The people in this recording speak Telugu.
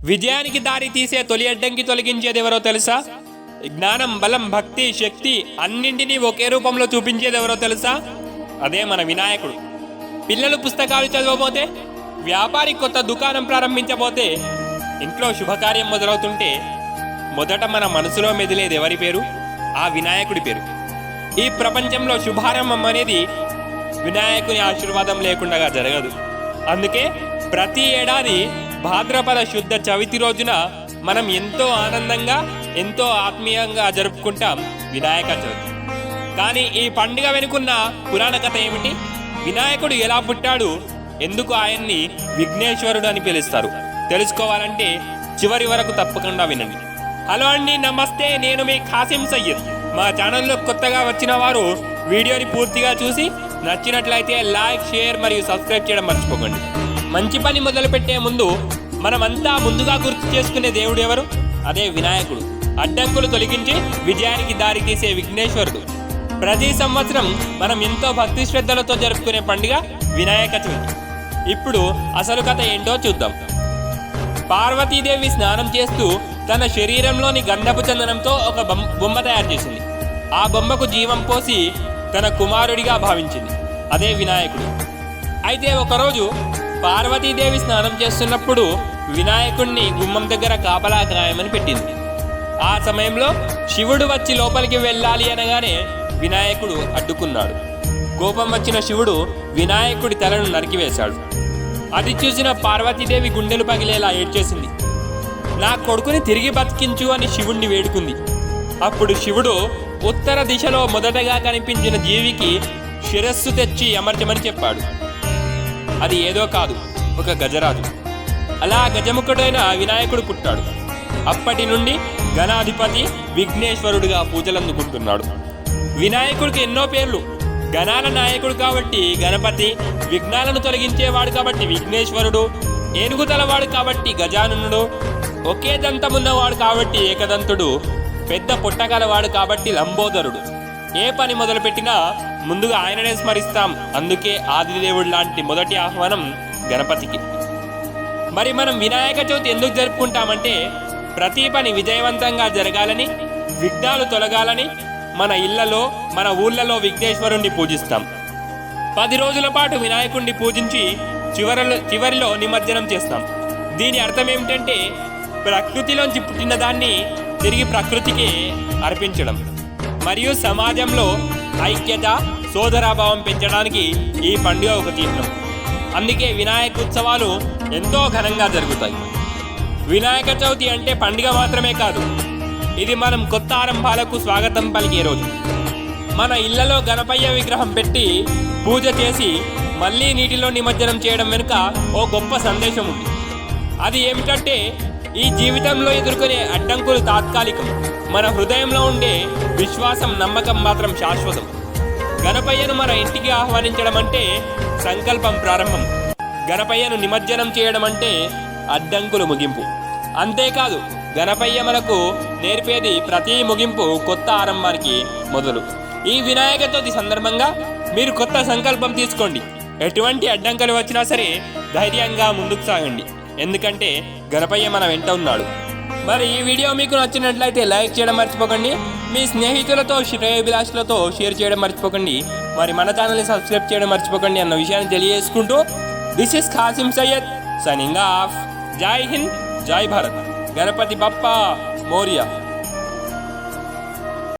విజయానికి దారి తీసే తొలి అడ్డంకి తొలగించేది ఎవరో తెలుసా? జ్ఞానం, బలం, భక్తి, శక్తి అన్నింటినీ ఒకే రూపంలో చూపించేది ఎవరో తెలుసా? అదే మన వినాయకుడు. పిల్లలు పుస్తకాలు చదవబోతే, వ్యాపారి కొత్త దుకాణం ప్రారంభించబోతే, ఇంట్లో శుభకార్యం మొదలవుతుంటే మొదట మన మనసులో మెదిలేది ఎవరి పేరు? ఆ వినాయకుడి పేరు. ఈ ప్రపంచంలో శుభారంభం అనేది వినాయకుని ఆశీర్వాదం లేకుండా జరగదు. అందుకే ప్రతి ఏడాది భాద్రపద శుద్ధ చవితి రోజున మనం ఎంతో ఆనందంగా, ఎంతో ఆత్మీయంగా జరుపుకుంటాం వినాయక చవితి. కానీ ఈ పండుగ వెనుకున్న పురాణ కథ ఏమిటి? వినాయకుడు ఎలా పుట్టాడు? ఎందుకు ఆయన్ని విఘ్నేశ్వరుడు అని పిలుస్తారు? తెలుసుకోవాలంటే చివరి వరకు తప్పకుండా వినండి. హలో అండి, నమస్తే. నేను మీ ఖాసిం సయ్యద్. మా ఛానల్లో కొత్తగా వచ్చిన వారు వీడియోని పూర్తిగా చూసి నచ్చినట్లయితే లైక్, షేర్ మరియు సబ్స్క్రైబ్ చేయడం మర్చిపోకండి. మంచి పని మొదలుపెట్టే ముందు మనమంతా ముందుగా గుర్తు చేసుకునే దేవుడు ఎవరు? అదే వినాయకుడు. అడ్డంకులు తొలగించి విజయానికి దారి తీసే విఘ్నేశ్వరుడు. ప్రతి సంవత్సరం మనం ఎంతో భక్తి శ్రద్ధలతో జరుపుకునే పండుగ వినాయక చవితి. ఇప్పుడు అసలు కథ ఏంటో చూద్దాం. పార్వతీదేవి స్నానం చేస్తూ తన శరీరంలోని గంధపు చందనంతో ఒక బొమ్మ తయారు చేసింది. ఆ బొమ్మకు జీవం పోసి తన కుమారుడిగా భావించింది. అదే వినాయకుడు. అయితే ఒకరోజు పార్వతీదేవి స్నానం చేస్తున్నప్పుడు వినాయకుడిని గుమ్మం దగ్గర కాపలా గాయమని పెట్టింది. ఆ సమయంలో శివుడు వచ్చి లోపలికి వెళ్ళాలి అనగానే వినాయకుడు అడ్డుకున్నాడు. కోపం వచ్చిన శివుడు వినాయకుడి తలను నరికివేశాడు. అది చూసిన పార్వతీదేవి గుండెలు పగిలేలా ఏడ్చేసింది. నా కొడుకుని తిరిగి బతికించు అని శివుణ్ణి వేడుకుంది. అప్పుడు శివుడు ఉత్తర దిశలో మొదటగా కనిపించిన జీవికి శిరస్సు తెచ్చి అమర్చమని చెప్పాడు. అది ఏదో కాదు, ఒక గజరాజు. అలా గజముఖుడైన వినాయకుడు పుట్టాడు. అప్పటి నుండి గణాధిపతి విఘ్నేశ్వరుడుగా పూజలందుకుంటున్నాడు. వినాయకుడికి ఎన్నో పేర్లు. గణాల నాయకుడు కాబట్టి గణపతి, విఘ్నాలను తొలగించేవాడు కాబట్టి విఘ్నేశ్వరుడు, ఏనుగుతలవాడు కాబట్టి గజాననుడు, ఒకే దంతమున్నవాడు కాబట్టి ఏకదంతుడు, పెద్ద పొట్టగలవాడు కాబట్టి లంబోదరుడు. ఏ పని మొదలుపెట్టినా ముందుగా ఆయననే స్మరిస్తాం. అందుకే ఆదిదేవుడు లాంటి మొదటి ఆహ్వానం గణపతికి. మరి మనం వినాయక చవితి ఎందుకు జరుపుకుంటామంటే ప్రతి పని విజయవంతంగా జరగాలని, విఘ్నాలు తొలగాలని మన ఇళ్లలో, మన ఊళ్ళలో విఘ్నేశ్వరుణ్ణి పూజిస్తాం. 10 రోజుల పాటు వినాయకుడిని పూజించి చివరిలో నిమజ్జనం చేస్తాం. దీని అర్థం ఏమిటంటే ప్రకృతిలోంచి పుట్టిన దాన్ని తిరిగి ప్రకృతికి అర్పించడం మరియు సమాజంలో ఐక్యత, సోదరాభావం పెంచడానికి ఈ పండుగ ఒక చిహ్నం. అందుకే వినాయక ఉత్సవాలు ఎంతో ఘనంగా జరుగుతాయి. వినాయక చవితి అంటే పండుగ మాత్రమే కాదు, ఇది మనం కొత్త ఆరంభాలకు స్వాగతం పలికే రోజు. మన ఇళ్లలో గణపయ్య విగ్రహం పెట్టి పూజ చేసి మళ్ళీ నీటిలో నిమజ్జనం చేయడం వెనుక ఓ గొప్ప సందేశం ఉంది. అది ఏమిటంటే ఈ జీవితంలో ఎదుర్కొనే అడ్డంకులు తాత్కాలికం, మన హృదయంలో ఉండే విశ్వాసం, నమ్మకం మాత్రం శాశ్వతం. గణపయ్యను మన ఇంటికి ఆహ్వానించడం అంటే సంకల్పం ప్రారంభం. గణపయ్యను నిమజ్జనం చేయడం అంటే అడ్డంకులు ముగింపు. అంతేకాదు, గణపయ్య మనకు నేర్పేది ప్రతి ముగింపు కొత్త ఆరంభానికి మొదలు. ఈ వినాయక చవితి సందర్భంగా మీరు కొత్త సంకల్పం తీసుకోండి. ఎటువంటి అడ్డంకులు వచ్చినా సరే ధైర్యంగా ముందుకు సాగండి. ఎందుకంటే గణపయ్య మన వెంట ఉన్నాడు. మరి ఈ వీడియో మీకు నచ్చినట్లయితే లైక్ చేయడం మర్చిపోకండి. మీ స్నేహితులతో, శ్రేయోభిలాషులతో షేర్ చేయడం మర్చిపోకండి. మరి మన ఛానల్ని సబ్స్క్రైబ్ చేయడం మర్చిపోకండి అన్న విషయాన్ని తెలియజేసుకుంటూ this is Khasim Syed signing off. జై హింద్, జై భారత్. గణపతి బప్పా మోరియా.